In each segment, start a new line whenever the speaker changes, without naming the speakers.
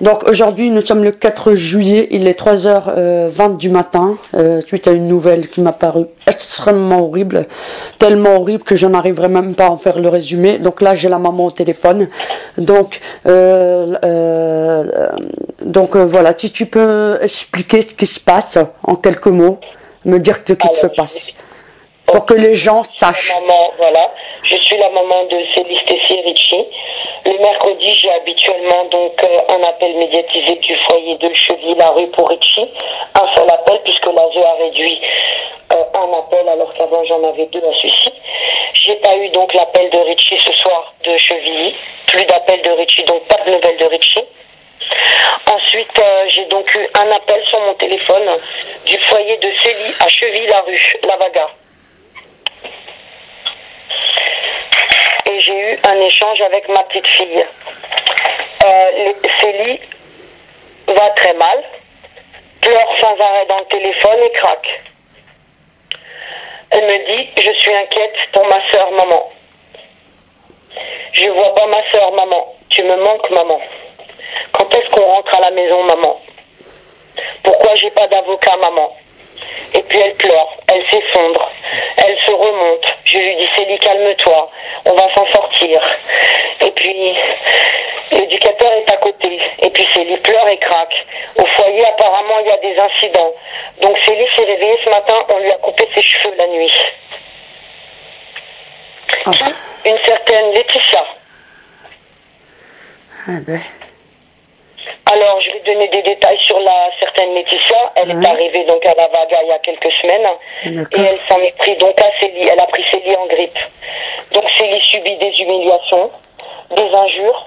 Donc aujourd'hui, nous sommes le 4 juillet, il est 3h20 du matin, suite à une nouvelle qui m'a paru extrêmement horrible, tellement horrible que je n'arriverai même pas à en faire le résumé. Donc là, j'ai la maman au téléphone. Donc voilà, si tu peux expliquer ce qui se passe en quelques mots, me dire ce qui se passe, pour que les gens sachent.
Maman, voilà, je suis la maman de Célie Stécie Ricci. Le mercredi, j'ai habituellement donc un appel médiatisé du foyer de Cheville-la-Rue pour Ricci. Un seul appel puisque l'ASE a réduit un appel alors qu'avant j'en avais deux à celui-ci. J'ai pas eu donc l'appel de Ricci ce soir de Chevilly. Plus d'appel de Ricci, donc pas de nouvelles de Ricci. Ensuite, j'ai donc eu un appel sur mon téléphone du foyer de Célie à Cheville-la-Rue, Lavaga. Et j'ai eu un échange avec ma petite fille. Célie va très mal, pleure sans arrêt dans le téléphone et craque. Elle me dit, je suis inquiète pour ma soeur, maman. Je vois pas ma soeur, maman. Tu me manques, maman. Quand est-ce qu'on rentre à la maison, maman? Pourquoi j'ai pas d'avocat, maman? Et puis elle pleure, elle s'effondre, elle se remonte. Je lui dis, Célie, calme-toi, on va s'en sortir. Et puis l'éducateur est à côté. Et puis Célie pleure et craque. Au foyer, apparemment, il y a des incidents. Donc Célie s'est réveillée ce matin, on lui a coupé ses cheveux la nuit.
Oh.
Une certaine Laetitia.
Ah ben.
Alors, je vais donner des détails sur la certaine Laetitia. Elle est arrivée donc à la Vaga il y a quelques semaines. Et elle s'en est pris donc à Célie. Elle a pris Célie en grippe. Donc Célie subit des humiliations, des injures.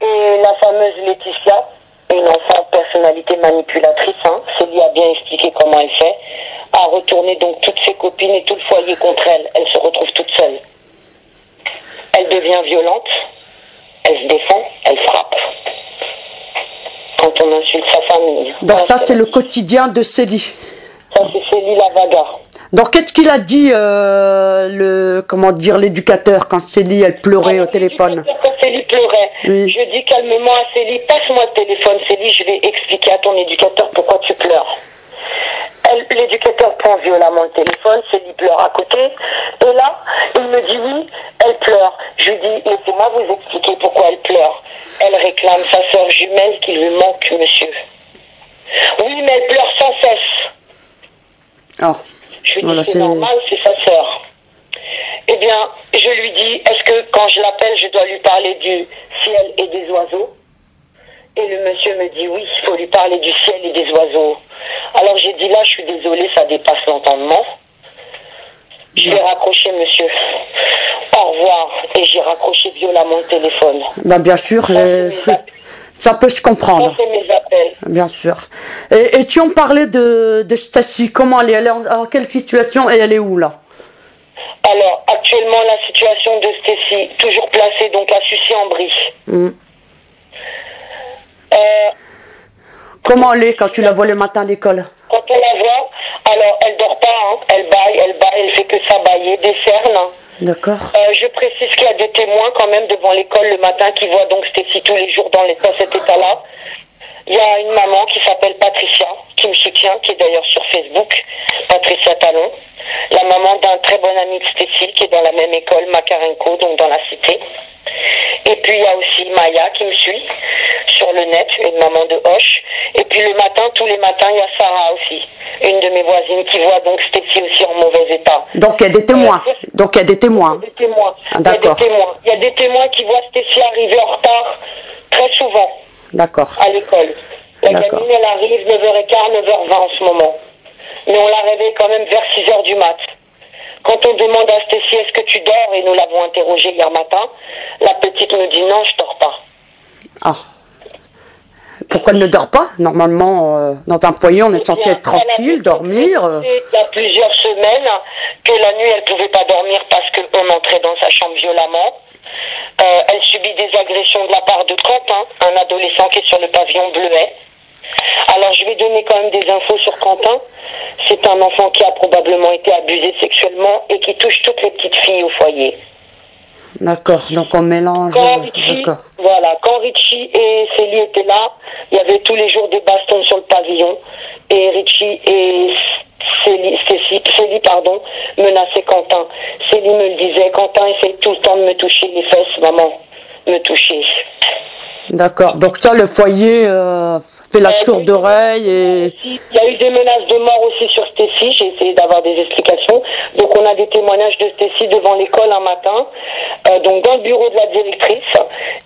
Et la fameuse Laetitia, une enfant personnalité manipulatrice, Célie a bien expliqué comment elle fait, a retourné donc toutes ses copines et tout le foyer contre elle. Elle se retrouve toute seule. Elle devient violente. Elle se défend, elle frappe. Quand on insulte sa famille.
Donc ça, c'est le quotidien de Célie.
Ça, c'est Célie Lavaga.
Donc qu'est-ce qu'il a dit, l'éducateur quand Célie, elle pleurait au téléphone?
Quand Célie pleurait, je dis calmement à Célie, passe-moi le téléphone, Célie, je vais expliquer à ton éducateur pourquoi tu pleures. L'éducateur prend violemment le téléphone, Célie pleure à côté, et là, il me dit oui, elle pleure. Je lui dis, laissez-moi vous expliquer pourquoi elle pleure. Elle réclame sa sœur jumelle qui lui manque, monsieur. Oui, mais elle pleure sans cesse.
Oh.
Je lui dis, c'est normal, c'est sa sœur. Eh bien, je lui dis, est-ce que quand je l'appelle, je dois lui parler du ciel et des oiseaux? Et le monsieur me dit, oui, il faut lui parler du ciel et des oiseaux. Alors j'ai dit, là, je suis désolée, ça dépasse l'entendement. Je vais raccrocher, monsieur. Au revoir. Et j'ai raccroché violemment le téléphone.
Ben, bien sûr, ça peut se comprendre.
Ça, c'est mes appels.
Bien sûr. Et tu en parlais de Stacy, comment elle est? Elle est en quelle situation et elle est où, là?
Alors, actuellement, la situation de Stacy, toujours placée donc à Sucy-en-Brie.
Comment elle est quand tu la vois le matin à l'école?
Quand on la voit, alors elle dort pas, elle baille, elle fait que ça bailler, des cernes.
D'accord.
Je précise qu'il y a des témoins quand même devant l'école le matin qui voient donc Stacy tous les jours dans cet état-là. Il y a une maman qui s'appelle Patricia, qui me soutient, qui est d'ailleurs sur Facebook, Patricia Talon. La maman d'un très bon ami de Stacy, qui est dans la même école, Makarenko, donc dans la cité. Et puis il y a aussi Maya qui me suit sur le net, une maman de Hoche. Et puis le matin, tous les matins, il y a Sarah aussi, une de mes voisines qui voit donc Stacy aussi en mauvais état.
Donc il y a des témoins. Donc il y a des témoins.
Il y a des témoins.
Ah, d'accord.
Il y a des témoins qui voient Stacy arriver en retard très souvent.
D'accord.
À l'école. La gamine, elle arrive 9h15, 9h20 en ce moment. Mais on la réveille quand même vers 6h du mat. Quand on demande à Stacy, est-ce que tu dors? Et nous l'avons interrogée hier matin, la petite me dit non, je dors pas.
Ah. Pourquoi elle ne dort pas? Normalement, dans un foyer, on est censé être tranquille, dormir.
Il y a plusieurs semaines que la nuit, elle ne pouvait pas dormir parce qu'on entrait dans sa chambre violemment. Elle subit des agressions de la part de Quentin, un adolescent qui est sur le pavillon Bleuet. Alors je vais donner quand même des infos sur Quentin. C'est un enfant qui a probablement été abusé sexuellement et qui touche toutes les petites filles au foyer.
D'accord, donc on mélange. D'accord.
Voilà, quand Richie et Célie étaient là, il y avait tous les jours des bastons sur le pavillon. Et Richie et Célie, pardon, menaçaient Quentin. Célie me le disait, Quentin essaye tout le temps de me toucher les fesses, maman, me toucher.
D'accord, donc ça, le foyer fait la sourde oreille et...
Il y a eu des menaces de mort aussi sur Stécie, j'ai essayé d'avoir des explications. Donc on a des témoignages de Stécie devant l'école un matin, donc dans le bureau de la directrice.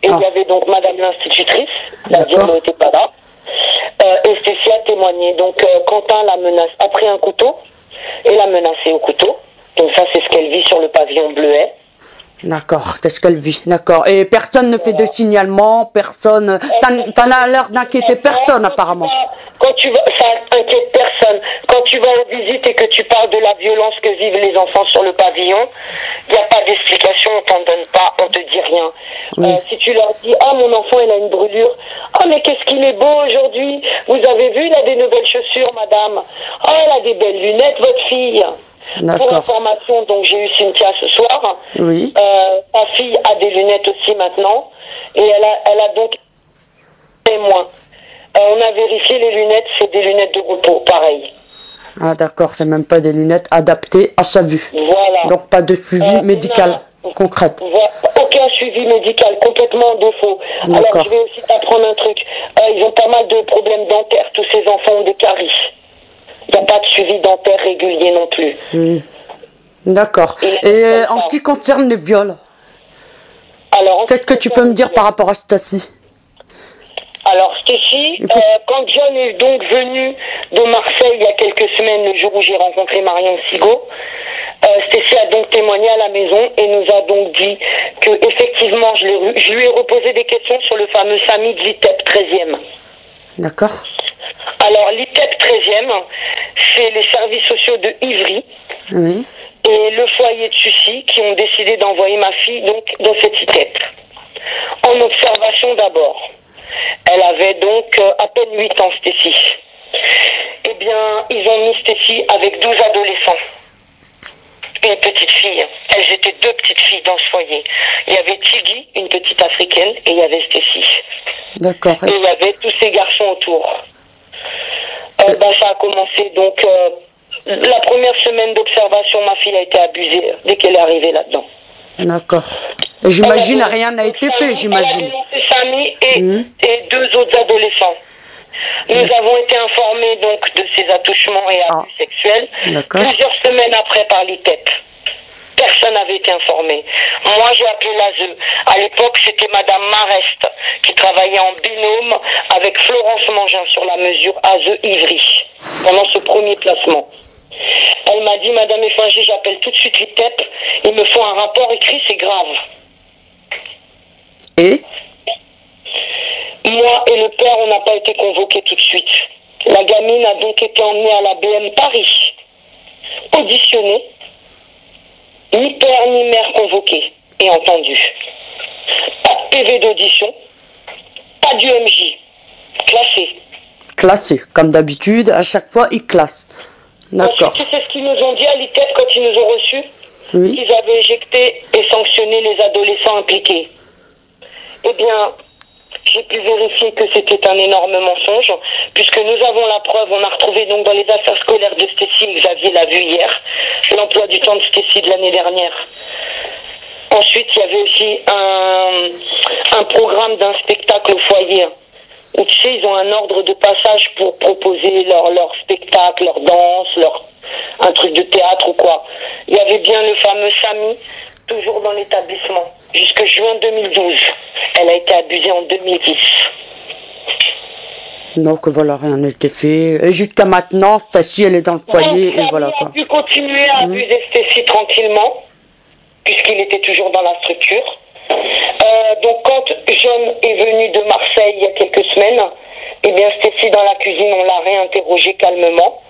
Et il y avait donc madame l'institutrice, la directrice n'était pas là. Et Stécie a témoigné. Donc Quentin la menace, a pris un couteau et l'a menacé au couteau. Donc ça c'est ce qu'elle vit sur le pavillon bleuet.
D'accord, c'est ce qu'elle vit, d'accord. Et personne ne fait de signalement, personne... T'en as l'air d'inquiéter personne, apparemment.
Quand tu vas, ça inquiète personne. Quand tu vas aux visites et que tu parles de la violence que vivent les enfants sur le pavillon, il n'y a pas d'explication, on t'en donne pas, on te dit rien.
Oui.
Si tu leur dis, ah mon enfant il a une brûlure, ah mais qu'est-ce qu'il est beau aujourd'hui, vous avez vu, il a des nouvelles chaussures madame, ah elle a des belles lunettes votre fille. Pour information, donc j'ai eu Cynthia ce soir.
Oui.
Sa fille a des lunettes aussi maintenant. Et elle a donc témoin. On a vérifié les lunettes, c'est des lunettes de repos, pareil.
Ah d'accord, c'est même pas des lunettes adaptées à sa vue.
Voilà.
Donc pas de suivi médical concret.
Voilà. Aucun suivi médical, complètement en défaut. Alors je vais aussi t'apprendre un truc. Ils ont pas mal de problèmes dentaires, tous ces enfants ont des caries. Il n'y a pas de suivi dentaire régulier non plus.
D'accord. Et en ce qui concerne les viols, qu'est-ce que tu peux me dire par rapport à Stécie?
Alors Stécie, quand John est donc venu de Marseille il y a quelques semaines, le jour où j'ai rencontré Marion Sigaud, Stécie a donc témoigné à la maison et nous a donc dit que effectivement je lui ai reposé des questions sur le fameux Samy de l'ITEP 13e.
D'accord.
Alors l'ITEP 13e, c'est les services sociaux de Ivry.
Oui.
Et le foyer de Sucy qui ont décidé d'envoyer ma fille donc dans cet ITEP. En observation d'abord. Elle avait donc à peine 8 ans, Stécie. Eh bien, ils ont mis Stécie avec 12 adolescents. Une petite fille. Elles étaient deux petites filles dans ce foyer. Il y avait Tiggy, une petite africaine, et il y avait Stécie.
D'accord.
Et il y avait tous ces garçons autour. Ça a commencé donc... la première semaine d'observation, ma fille a été abusée dès qu'elle est arrivée là-dedans.
D'accord. J'imagine rien n'a été fait, j'imagine.
Elle a dénoncé Samy et deux autres adolescents. Nous avons été informés donc de ces attouchements et abus sexuels plusieurs semaines après par l'ITEP. Personne n'avait été informé. Moi, j'ai appelé l'ASE. À l'époque, c'était Madame Marest qui travaillait en binôme avec Florence Mangin sur la mesure ASE Ivry pendant ce premier placement. Elle m'a dit, Madame Effinger, j'appelle tout de suite l'ITEP. Il me faut un rapport écrit, c'est grave.
Et
moi et le père, on n'a pas été convoqués tout de suite. La gamine a donc été emmenée à la BM Paris, auditionnée, ni père ni mère convoqués et entendus. Pas de PV d'audition, pas d'UMJ, classé.
Classé, comme d'habitude, à chaque fois ils classent. D'accord.
Ensuite, c'est ce qu'ils nous ont dit à l'ITEP quand ils nous ont reçus, qu'ils avaient éjecté et sanctionné les adolescents impliqués. Eh bien, j'ai pu vérifier que c'était un énorme mensonge, puisque nous avons la preuve, on a retrouvé donc dans les affaires scolaires de Stécie, Xavier l'a vu hier, l'emploi du temps de Stécie de l'année dernière. Ensuite, il y avait aussi un programme d'un spectacle au foyer, où tu sais, ils ont un ordre de passage pour proposer leur spectacle, leur danse, un truc de théâtre ou quoi. Il y avait bien le fameux Samy, toujours dans l'établissement, jusque juin 2012. Elle a été abusée en 2010.
Donc voilà, rien n'a été fait. Et jusqu'à maintenant, Stécie, elle est dans le foyer et voilà quoi.
Il a pu continuer à abuser Stécie tranquillement, puisqu'il était toujours dans la structure. Donc quand John est venu de Marseille il y a quelques semaines, eh bien Stécie dans la cuisine, on l'a réinterrogé calmement.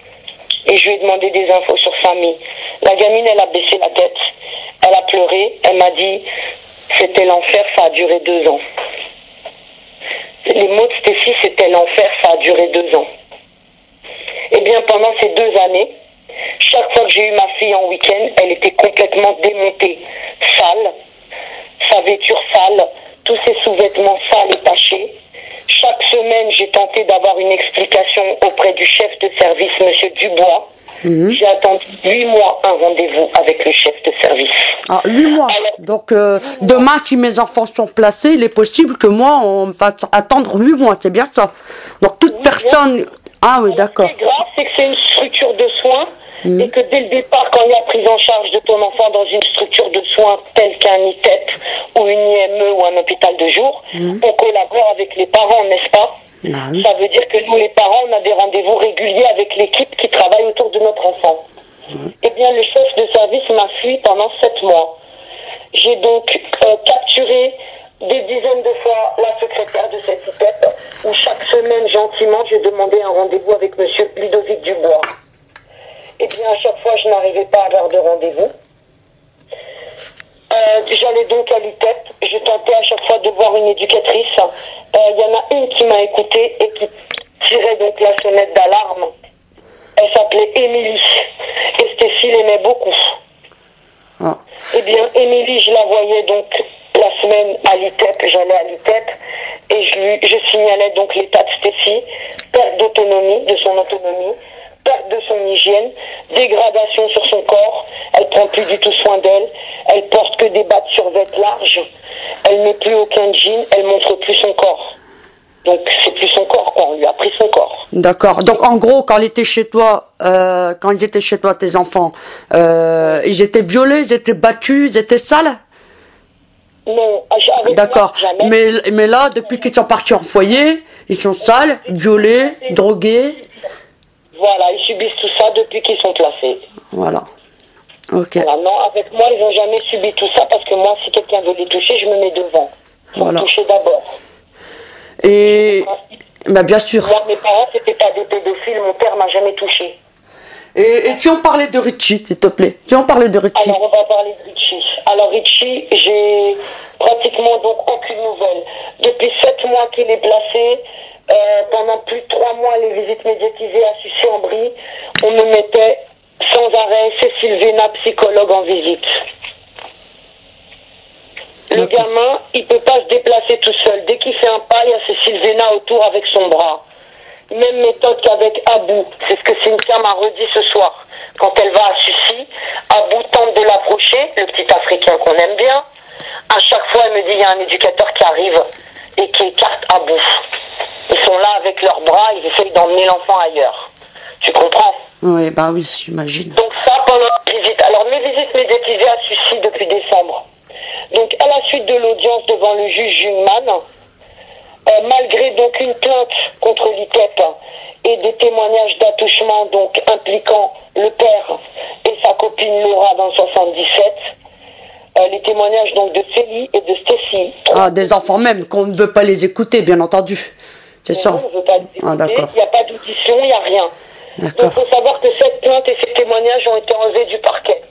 Et je lui ai demandé des infos sur Samy. La gamine, elle a baissé la tête. Elle a pleuré. Elle m'a dit, c'était l'enfer, ça a duré 2 ans. Les mots de Stécie, c'était l'enfer, ça a duré 2 ans. Eh bien, pendant ces 2 années, chaque fois que j'ai eu ma fille en week-end, elle était complètement démontée, sale. sa vêture sale, tous ses sous-vêtements sales et tachés. Chaque semaine, j'ai tenté d'avoir une explication auprès du chef de service, Monsieur Dubois. J'ai attendu 8 mois un rendez-vous avec le chef de service.
Ah, 8 mois.
Alors,
Donc, demain, si mes enfants sont placés, il est possible que moi, on va attendre 8 mois, c'est bien ça. Donc, toute personne... Ah oui, d'accord.
Ce qui est grave, c'est que c'est une structure de soins et que dès le départ, quand il y a prise en charge de ton enfant dans une structure de soins telle qu'un ITEP ou une IME ou un hôpital de jour, on collabore avec les parents, n'est-ce pas?
Ah oui.
Ça veut dire que nous, les parents, on a des rendez-vous réguliers avec l'équipe qui travaille autour de notre enfant. Eh bien, le chef de service m'a fui pendant 7 mois. J'ai donc capturé des dizaines de fois la secrétaire de cette ITEP, où chaque semaine, gentiment, j'ai demandé un rendez-vous avec Monsieur Ludovic Dubois. Eh bien, à chaque fois, je n'arrivais pas à avoir de rendez-vous. J'allais donc à l'ITEP, je tentais à chaque fois de voir une éducatrice. Il y en a une qui m'a écoutée et qui tirait donc la sonnette d'alarme. Elle s'appelait Émilie. Et Stéphie l'aimait beaucoup.
Ah.
Eh bien, Émilie, je la voyais donc la semaine à l'ITEP, j'allais à l'ITEP et je signalais donc l'état de Stéphie, perte d'autonomie, de son autonomie, perte de son hygiène, dégradation sur son corps, elle prend plus du tout soin d'elle, elle porte que des bas de survêt larges, elle met plus aucun jean, elle montre plus son corps. Donc c'est plus son corps, quoi, on lui a pris son corps.
D'accord. Donc, en gros, quand ils étaient chez toi, tes enfants, ils étaient violés, ils étaient battus, ils étaient sales?
Non, avec
D'accord.
moi, jamais.
Mais là, depuis qu'ils sont partis en foyer, ils sont sales, violés, drogués.
Voilà, ils subissent tout ça depuis qu'ils sont placés.
Voilà. Ok.
Voilà, non, avec moi, ils n'ont jamais subi tout ça parce que moi, si quelqu'un veut les toucher, je me mets devant. Faut
Voilà.
toucher d'abord.
Et bah bien sûr.
Moi, mes parents, c'était pas des pédophiles, mon père m'a jamais touché.
Et si on parlait de Richie, s'il te plaît. Si on parlait de Richie.
Alors, on va parler de Richie. Alors, Richie, j'ai pratiquement donc aucune nouvelle. Depuis 7 mois qu'il est placé, pendant plus de 3 mois, les visites médiatisées à Sucy-en-Brie, on me mettait sans arrêt Cécile Véna, psychologue, en visite. Le gamin, il peut pas se déplacer tout seul. Dès qu'il fait un pas, il y a Cécile Véna autour avec son bras. Même méthode qu'avec Abou. C'est ce que Cynthia m'a redit ce soir. Quand elle va à Sucy, Abou tente de l'approcher, le petit Africain qu'on aime bien. À chaque fois, elle me dit, il y a un éducateur qui arrive et qui écarte Abou. Ils sont là avec leurs bras, ils essayent d'emmener l'enfant ailleurs. Tu comprends?
Oui, bah oui, j'imagine.
Donc ça, pendant les visites. Alors, mes visites médiatisées à Sucy depuis décembre. Donc, à la suite de l'audience devant le juge Jungmann, malgré donc une plainte contre l'ITEP et des témoignages d'attouchement donc impliquant le père et sa copine Laura dans le 77, les témoignages donc de Célie et de Stéphie.
Ah, des enfants même, qu'on ne veut pas les écouter, bien entendu. C'est ça.
On ne veut pas les écouter,
Ah, d'accord.
il n'y a pas d'audition, il n'y a rien. Donc,
D'accord.
il faut savoir que cette plainte et ces témoignages ont été enlevés du parquet.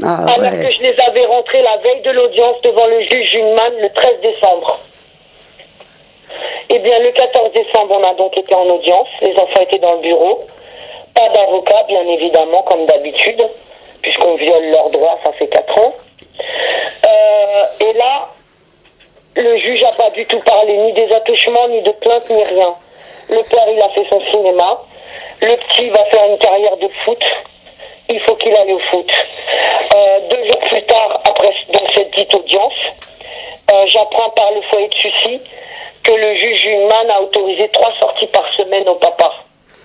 Ah,
Alors que
ouais.
je les avais rentrés la veille de l'audience devant le juge Jungmann le 13 décembre. Eh bien, le 14 décembre, on a donc été en audience. Les enfants étaient dans le bureau. Pas d'avocat, bien évidemment, comme d'habitude, puisqu'on viole leurs droits, ça fait 4 ans. Et là, le juge n'a pas du tout parlé ni des attouchements, ni de plaintes, ni rien. Le père, il a fait son cinéma. Le petit va faire une carrière de foot. Il faut qu'il aille au foot. 2 jours plus tard, après donc cette dite audience, j'apprends par le foyer de Sucy que le juge Jungmann a autorisé 3 sorties par semaine au papa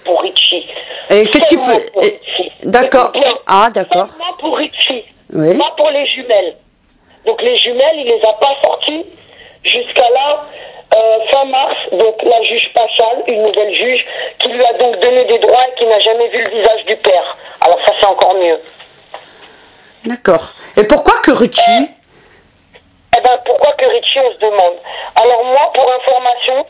pour Richie.
Et qu'est-ce qu'il
Seulement
fait
pour Richie.
D'accord.
Écoute bien.
Ah, d'accord.
Seulement pour Richie.
Oui.
Pas pour les jumelles. Donc les jumelles, il les a pas sorties jusqu'à là, fin mars. Donc la juge Pachal, une nouvelle juge, qui lui a donc donné des droits et qui n'a jamais vu le visage du père. Alors ça, c'est encore mieux.
D'accord. Et pourquoi que Richie
Eh ben, pourquoi que Richie, on se demande. Alors moi, pour information,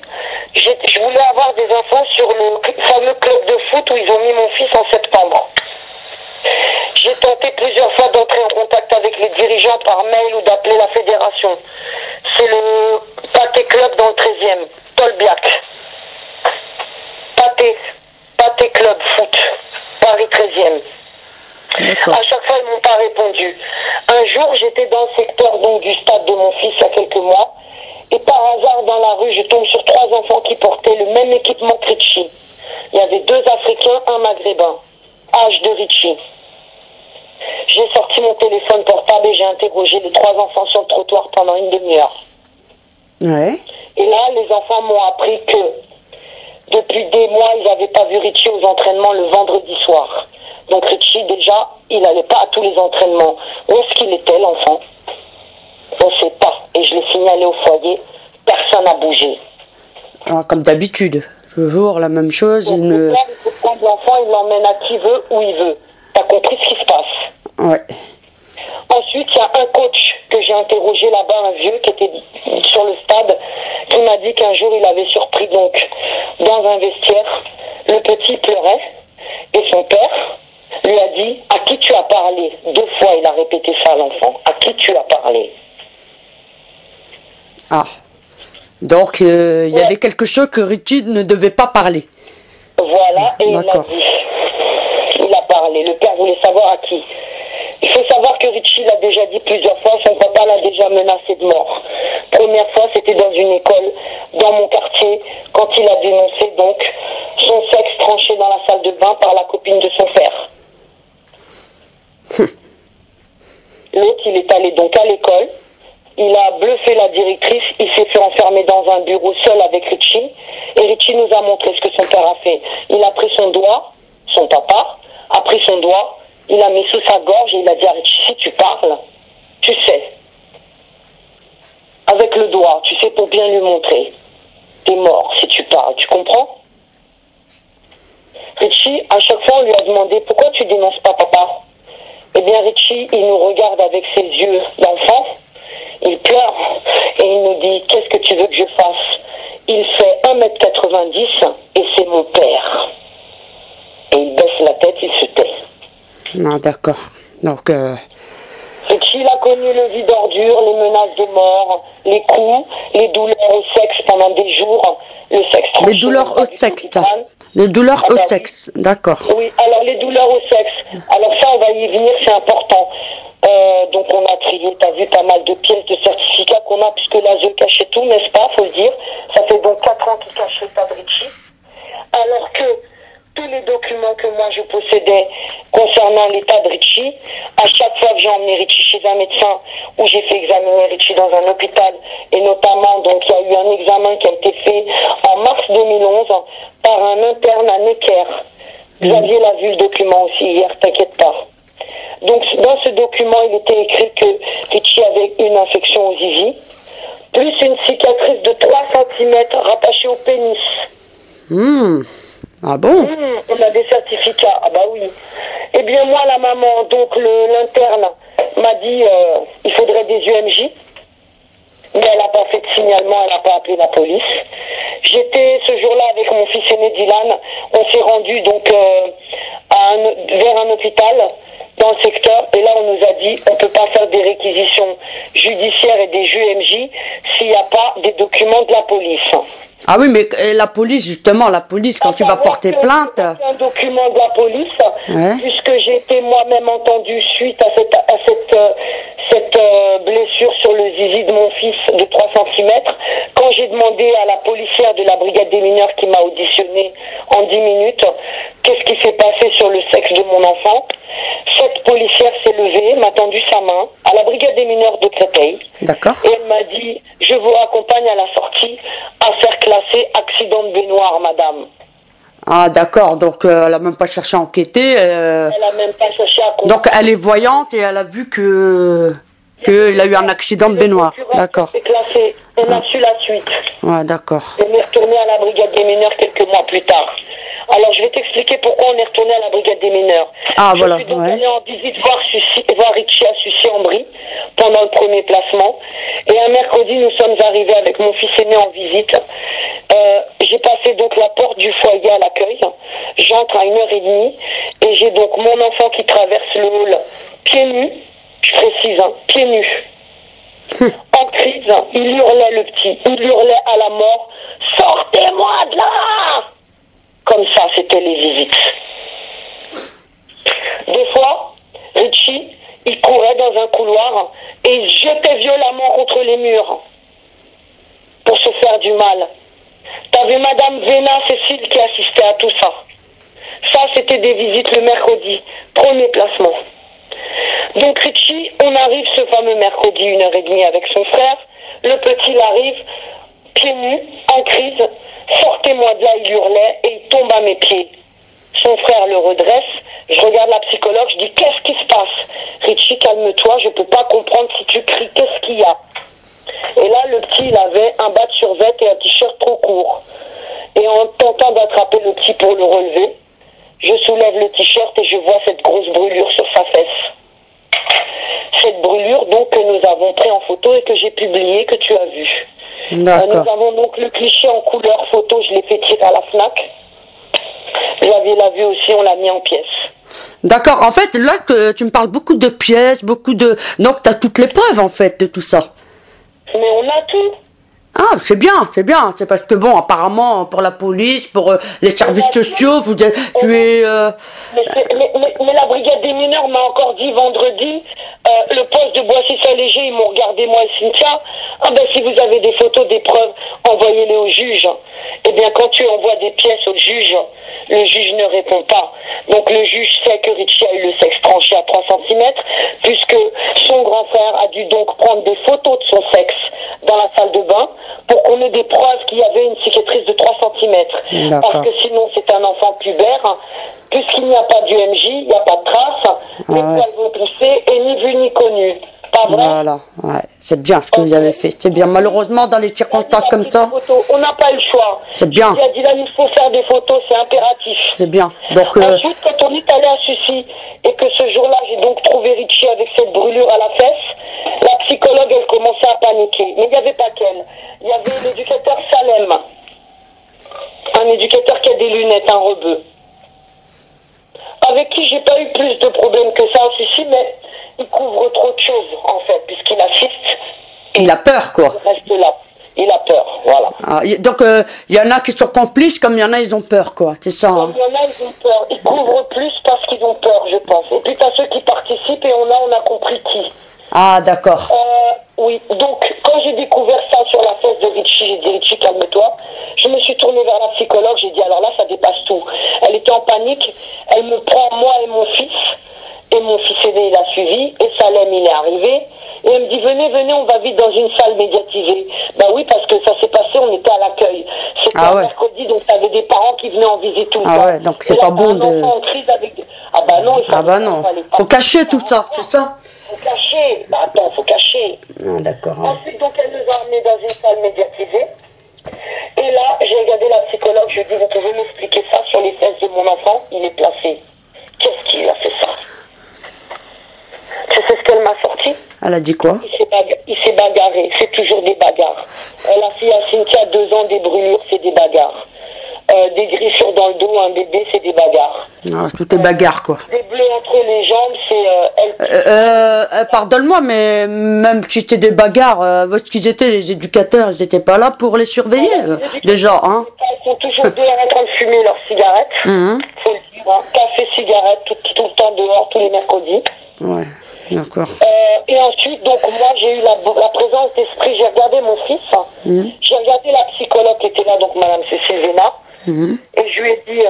je voulais avoir des infos sur le fameux club de foot où ils ont mis mon fils en septembre. J'ai tenté plusieurs fois d'entrer en contact avec les dirigeants par mail ou d'appeler la fédération. C'est le Pâté Club dans le 13e, Tolbiac. Pâté Club Foot, Paris 13e. À chaque fois, ils m'ont pas répondu. Un jour, j'étais dans le secteur donc, du stade de mon fils il y a quelques mois. Et par hasard, dans la rue, je tombe sur 3 enfants qui portaient le même équipement que Richie. Il y avait 2 Africains, un Maghrébin, âge de Richie. J'ai sorti mon téléphone portable et j'ai interrogé les 3 enfants sur le trottoir pendant une demi-heure.
Ouais.
Et là, les enfants m'ont appris que depuis des mois, ils n'avaient pas vu Richie aux entraînements le vendredi soir. Donc Richie, déjà, il n'allait pas à tous les entraînements. Où est-ce qu'il était, l'enfant? On ne sait pas. Et je l'ai signalé au foyer. Personne n'a bougé.
Ah, comme d'habitude. Toujours la même chose.
Donc, il faut prendre l'enfant, il l'emmène à qui veut, où il veut. T'as compris ce qui se passe?
Ouais.
Ensuite, il y a un coach que j'ai interrogé là-bas, un vieux qui était sur le stade, qui m'a dit qu'un jour, il avait surpris donc dans un vestiaire. Le petit pleurait et son père lui a dit « À qui tu as parlé ?» 2 fois, il a répété ça à l'enfant. « À qui tu as parlé ?»
Ah. Donc, il y avait quelque chose que Richie ne devait pas parler.
Voilà, et il a dit. Il a parlé. Le père voulait savoir à qui. Il faut savoir que Richie l'a déjà dit plusieurs fois, son papa l'a déjà menacé de mort. Première fois, c'était dans une école, dans mon quartier, quand il a dénoncé donc son sexe tranché dans la salle de bain par la copine de son père. L'autre, il est allé donc à l'école, il a bluffé la directrice, il s'est fait enfermer dans un bureau seul avec Richie, et Richie nous a montré ce que son père a fait. Il a pris son doigt, son papa a pris son doigt, il a mis sous sa gorge et il a dit à Richie, si tu parles, tu sais, avec le doigt, tu sais, pour bien lui montrer, t'es mort si tu parles, tu comprends? Richie, à chaque fois, on lui a demandé, pourquoi tu dénonces pas papa? Eh bien, Richie, il nous regarde avec ses yeux d'enfant, il pleure et il nous dit, qu'est-ce que tu veux que je fasse? Il fait 1m90 et c'est mon père. Et il baisse la tête, il se tait.
Ah, d'accord. Donc,
Richie, il a connu le vide d'ordure, les menaces de mort, les coups, les douleurs au sexe pendant des jours, le sexe tranché.
les douleurs au sexe. Les douleurs au sexe, d'accord.
Oui, alors les douleurs au sexe. Alors ça, on va y venir, c'est important. Donc on a trié, t'as vu, pas mal de pièces de certificats qu'on a, puisque l'ASE cachait tout, n'est-ce pas, faut le dire. Ça fait donc 4 ans qu'il cache l'état de Richie. Alors que tous les documents que moi je possédais concernant l'état de Richie, à chaque fois que j'ai emmené Richie chez un médecin, où j'ai fait examiner Richie dans un hôpital, et notamment, donc il y a eu un examen qui a été fait en mars 2011 par un interne à Necker. Xavier l'a vu le document aussi hier, t'inquiète pas. Donc dans ce document, il était écrit que Richie avait une infection au zizi, plus une cicatrice de 3 cm rattachée au pénis.
Ah bon?
On a des certificats, ah bah oui. Eh bien moi, la maman, donc l'interne, m'a dit il faudrait des UMJ, mais elle n'a pas fait de signalement, elle n'a pas appelé la police. J'étais ce jour-là avec mon fils aîné Dylan, on s'est rendu donc vers un hôpital dans le secteur, et là on nous a dit on ne peut pas faire des réquisitions judiciaires et des UMJ s'il n'y a pas des documents de la police.
Ah oui, mais la police, justement, la police, quand tu vas porter plainte...
C'est un document de la police,
ouais.
Puisque j'ai été moi-même entendue suite à cette blessure sur le zizi de mon fils de 3 cm. Quand j'ai demandé à la policière de la brigade des mineurs qui m'a auditionné en 10 minutes, qu'est-ce qui s'est passé sur le sexe de mon enfant, cette policière s'est levée, m'a tendu sa main à la brigade des mineurs de Créteil.
D'accord.
Et elle m'a dit, je vous accompagne à la sortie, affaire classée accident de baignoire, madame.
Ah d'accord, donc elle a même pas cherché à enquêter.
Elle a même pas cherché à comprendre.
Donc elle est voyante et elle a vu qu'il a eu un accident de baignoire. D'accord.
C'est classé. On a su la suite.
Ouais, d'accord.
On est retourné à la brigade des mineurs quelques mois plus tard. Alors je vais t'expliquer pourquoi on est retourné à la brigade des mineurs.
Ah voilà.
Je suis donc allée en visite voir Richie à Sucy-en-Brie pendant le premier placement. Et un mercredi, nous sommes arrivés avec mon fils aîné en visite. J'ai passé donc la porte du foyer à l'accueil. J'entre à 1h30 et j'ai donc mon enfant qui traverse le hall pieds nus, je précise, pieds nus. En crise, il hurlait le petit, il hurlait à la mort, sortez-moi de là! Comme ça, c'était les visites. Des fois, Richie, il courait dans un couloir et il se jetait violemment contre les murs pour se faire du mal. T'as vu Madame Véna Cécile qui assistait à tout ça. Ça, c'était des visites le mercredi, premier placement. Donc Richie, on arrive ce fameux mercredi, 1h30 avec son frère. Le petit, il arrive, pieds nus, en crise. Sortez-moi de là, il hurlait et il tombe à mes pieds. Son frère le redresse. Je regarde la psychologue, je dis, qu'est-ce qui se passe? Richie, calme-toi, je peux pas comprendre si tu cries, qu'est-ce qu'il y a? Et là, le petit, il avait un bas de survêt et un t-shirt trop court. Et en tentant d'attraper le petit pour le relever, je soulève le t-shirt et je vois cette grosse brûlure sur sa fesse. Cette brûlure, donc, que nous avons pris en photo et que j'ai publié, que tu as vu. Nous avons donc le cliché en couleur photo, je l'ai fait tirer à la FNAC. J'avais la vue aussi, on l'a mis en pièces.
D'accord, en fait, là, que tu me parles beaucoup de pièces, beaucoup de... Donc, tu as toutes les preuves, en fait, de tout ça.
Mais on a tout.
Ah, c'est bien, c'est bien. C'est parce que, bon, apparemment, pour la police, pour les services sociaux, vous êtes...
Mais la brigade des mineurs m'a encore dit vendredi, le poste de Boissy-Saint-Léger, ils m'ont regardé, moi et Cynthia. Ah ben, si vous avez des photos, des preuves, envoyez-les au juge. Eh bien, quand tu envoies des pièces au juge, le juge ne répond pas. Donc, le juge sait que Richie a eu le sexe tranché à 3 cm, puisque son grand frère a dû donc prendre des photos de son sexe dans la salle de bain, pour qu'on ait des preuves qu'il y avait une cicatrice de 3 cm. Parce que sinon, c'est un enfant pubère. Puisqu'il n'y a pas d'UMJ, il n'y a pas de traces, les poils vont pousser et ni vu ni connu. Pas vrai?
Voilà, ouais. C'est bien ce que vous avez fait. C'est bien. Malheureusement, dans les circonstances comme ça...
On n'a pas le choix.
C'est bien.
Il a dit là, il faut faire des photos, c'est impératif.
C'est bien. Donc,
ensuite, quand on est allé à Sucy, et que ce jour-là, j'ai donc trouvé Richie avec cette brûlure à la fesse, la psychologue, elle commençait à paniquer. Mais il n'y avait pas qu'elle. Il y avait l'éducateur Salem. Un éducateur qui a des lunettes, un rebeu. Avec qui j'ai pas eu plus de problèmes que ça aussi, mais il couvre trop de choses, en fait, puisqu'il assiste.
Il a peur, quoi.
Il reste là. Il a peur, voilà.
Ah, donc, il y en a qui sont complices, comme il y en a, ils ont peur, quoi. C'est ça, hein.
Il y en a, ils ont peur. Ils couvrent plus parce qu'ils ont peur, je pense. Et puis, t'as ceux qui participent et on a compris qui.
Ah, d'accord.
Oui, donc, quand j'ai découvert ça sur la fesse de Richie, j'ai dit, Richie, calme-toi. Je me suis tournée vers la psychologue, j'ai dit, alors là, ça dépasse tout. Elle était en panique, elle me prend, moi et mon fils aîné, il a suivi, et Salem, il est arrivé, et elle me dit, venez, on va vite dans une salle médiatisée. Ben oui, parce que ça s'est passé, on était à l'accueil. C'était un mercredi, donc t'avais des parents qui venaient en visite tout le temps.
Ah ouais, donc c'est pas bon de...
En crise avec... Ah bah non,
faut cacher tout ça, c'est ça?
Faut cacher. Bah attends, faut cacher.
Ah, d'accord.
Ensuite, donc, elle nous a emmenés dans une salle médiatisée. Et là, j'ai regardé la psychologue, je lui ai dit, vous pouvez m'expliquer ça sur les fesses de mon enfant? Il est placé. Qu'est-ce qui lui a fait ça? Tu sais ce qu'elle m'a sorti?
Elle a dit quoi?
Il s'est bagarré. C'est toujours des bagarres. La fille à Cynthia, 2 ans, des brûlures, c'est des bagarres. Des griffures dans le dos, un bébé, c'est des bagarres.
Ah, tout est bagarre, quoi.
Des bleus entre les jambes, c'est...
Pardonne-moi, mais même si c'était des bagarres, où est-ce qu'ils étaient, les éducateurs? Ils n'étaient pas là pour les surveiller, déjà, hein?
Ils sont toujours dehors en train de fumer leurs cigarettes. Faut le dire, hein. Café, cigarette, tout le temps dehors, tous les mercredis.
Ouais, d'accord.
Et ensuite, donc, moi, j'ai eu la présence d'esprit. J'ai regardé mon fils. J'ai regardé la psychologue qui était là, donc Madame Cécile Véna. Et je lui ai dit,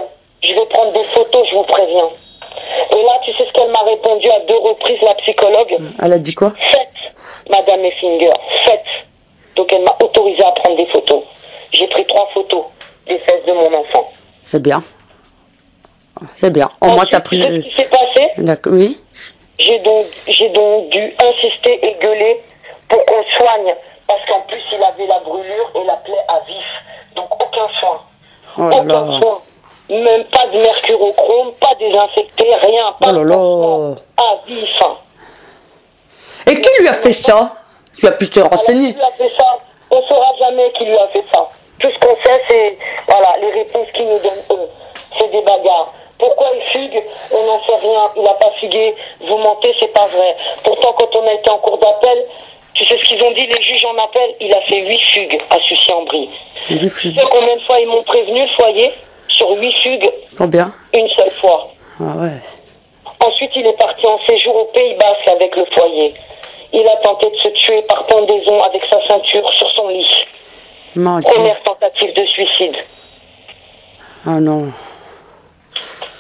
je vais prendre des photos, je vous préviens. Et là, tu sais ce qu'elle m'a répondu à 2 reprises, la psychologue?
Elle a dit quoi?
Faites, Madame Effinger, faites. Donc, elle m'a autorisé à prendre des photos. J'ai pris 3 photos des fesses de mon enfant.
C'est bien. C'est bien. Au moins, t'as pris...
Tu sais ce qui s'est passé?
D'accord, oui.
J'ai donc dû insister et gueuler pour qu'on soigne. Parce qu'en plus, il avait la brûlure et la plaie à vif. Donc, aucun soin.
Oh là là.
Aucun soin. Même pas de mercurochrome, pas désinfecté, rien. Pas de pansement. À vif.
Et qui lui a fait ça? Tu as pu te renseigner.
Qui lui a fait ça? On ne saura jamais qui lui a fait ça. Tout ce qu'on sait, c'est voilà, les réponses qu'ils nous donnent eux. C'est des bagarres. Pourquoi il fugue? On n'en sait rien. Il n'a pas fugué. Vous mentez, c'est pas vrai. Pourtant, quand on a été en cour d'appel, tu sais ce qu'ils ont dit, les juges en appel? Il a fait 8 fugues à Sucy-en-Brie. Tu sais combien de fois ils m'ont prévenu, le foyer? Sur 8 fugues.
Combien?
Une seule fois.
Ah ouais.
Ensuite, il est parti en séjour aux Pays-Bas avec le foyer. Il a tenté de se tuer par pendaison avec sa ceinture sur son lit.
Mon Dieu.
Première tentative de suicide.
Ah non.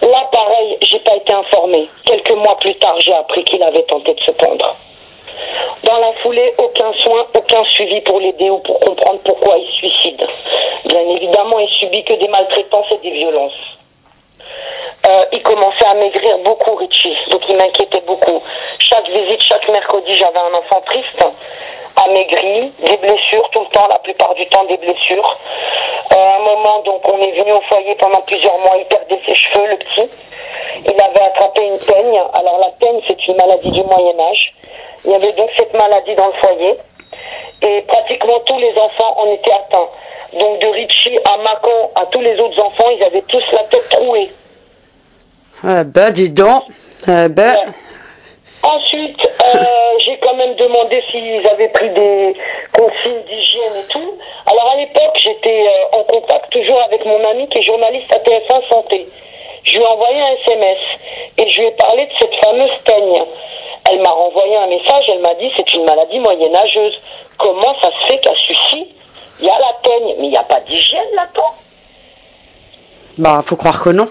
Là, pareil, j'ai pas été informée. Quelques mois plus tard, j'ai appris qu'il avait tenté de se pendre. Dans la foulée, aucun soin, aucun suivi pour l'aider ou pour comprendre pourquoi il se suicide. Bien évidemment, il subit que des maltraitances et des violences. Il commençait à maigrir beaucoup, Richie, donc il m'inquiétait beaucoup. Chaque visite, chaque mercredi, j'avais un enfant triste, amaigri, des blessures tout le temps, la plupart du temps des blessures. À un moment, donc, on est venu au foyer pendant plusieurs mois, il perdait ses cheveux, le petit. Il avait attrapé une teigne. Alors la teigne, c'est une maladie du Moyen-Âge. Il y avait donc cette maladie dans le foyer. Et pratiquement tous les enfants en étaient atteints. Donc de Richie à Macon, à tous les autres enfants, ils avaient tous la tête trouée.
Eh ben, dis donc. Eh ben.
Ouais. Ensuite, j'ai quand même demandé s'ils avaient pris des consignes d'hygiène et tout. Alors à l'époque, j'étais en contact toujours avec mon ami qui est journaliste à TF1 Santé. Je lui ai envoyé un SMS et je lui ai parlé de cette fameuse teigne. Elle m'a renvoyé un message, elle mâ'a dit c'est une maladie moyenâgeuse. Comment ça se fait qu'à celui-ci, il y a la teigne, mais il n'y a pas d'hygiène là-dedans?
Bah, faut croire que non.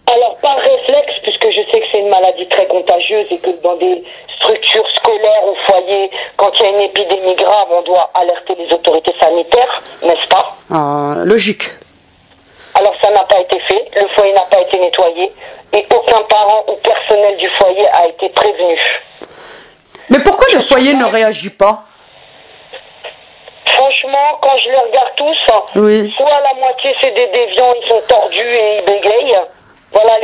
Alors, par réflexe, puisque je sais que c'est une maladie très contagieuse et que dans des structures scolaires ou foyers, quand il y a une épidémie grave, on doit alerter les autorités sanitaires, n'est-ce pas?
Ah, logique.
Alors, ça n'a pas été fait, le foyer n'a pas été nettoyé et aucun parent ou personnel du foyer a été prévenu.
Mais pourquoi le foyer ne réagit pas?
Franchement, quand je les regarde tous,
Oui.
soit la moitié c'est des déviants, ils sont tordus et ils bégayent. Voilà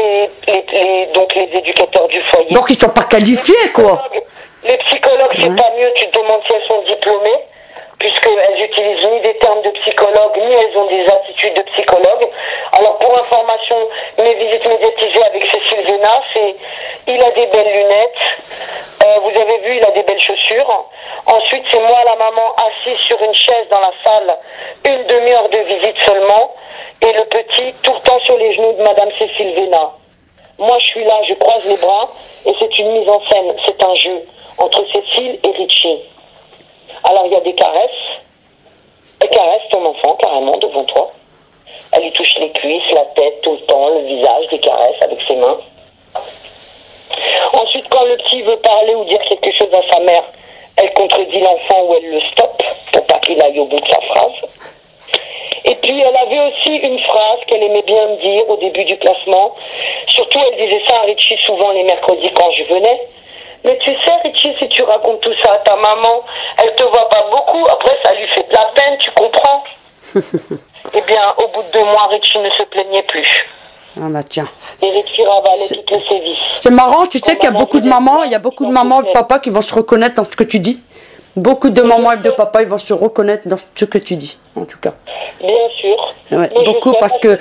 donc les éducateurs du foyer.
Donc ils sont pas qualifiés, quoi.
Les psychologues, c'est pas mieux, tu te demandes si elles sont diplômées, puisqu'elles utilisent ni des termes de psychologue, ni elles ont des attitudes de psychologue. Alors pour information, mes visites médiatisées avec Cécile Vénat, il a des belles lunettes, vous avez vu, il a des belles chaussures. Ensuite, c'est moi, la maman, assise sur une chaise dans la salle, une demi-heure de visite seulement, et le petit tout le temps sur les genoux de Madame Cécile Vénat. Moi, je suis là, je croise les bras, et c'est une mise en scène, c'est un jeu entre Cécile et Richie. Alors, il y a des caresses. Elle caresse ton enfant, carrément, devant toi. Elle lui touche les cuisses, la tête, tout le temps, le visage, des caresses avec ses mains. Ensuite, quand le petit veut parler ou dire quelque chose à sa mère, elle contredit l'enfant ou elle le stoppe pour pas qu'il aille au bout de sa phrase. Et puis, elle avait aussi une phrase qu'elle aimait bien me dire au début du placement. Surtout, elle disait ça à Richie souvent les mercredis quand je venais. Mais tu sais, Richie, si tu racontes tout ça à ta maman, elle te voit pas beaucoup. Après, ça lui fait de la peine, tu comprends? Eh bien, au bout de 2 mois, Richie ne se plaignait plus.
Ah bah tiens.
Et Richie ravalait toutes les sévices.
C'est marrant, tu sais qu'il y a beaucoup de mamans, et de papas qui vont se reconnaître dans ce que tu dis. Beaucoup de mamans et de papas, ils vont se reconnaître dans ce que tu dis, en tout cas.
Bien sûr.
Ouais, beaucoup, parce que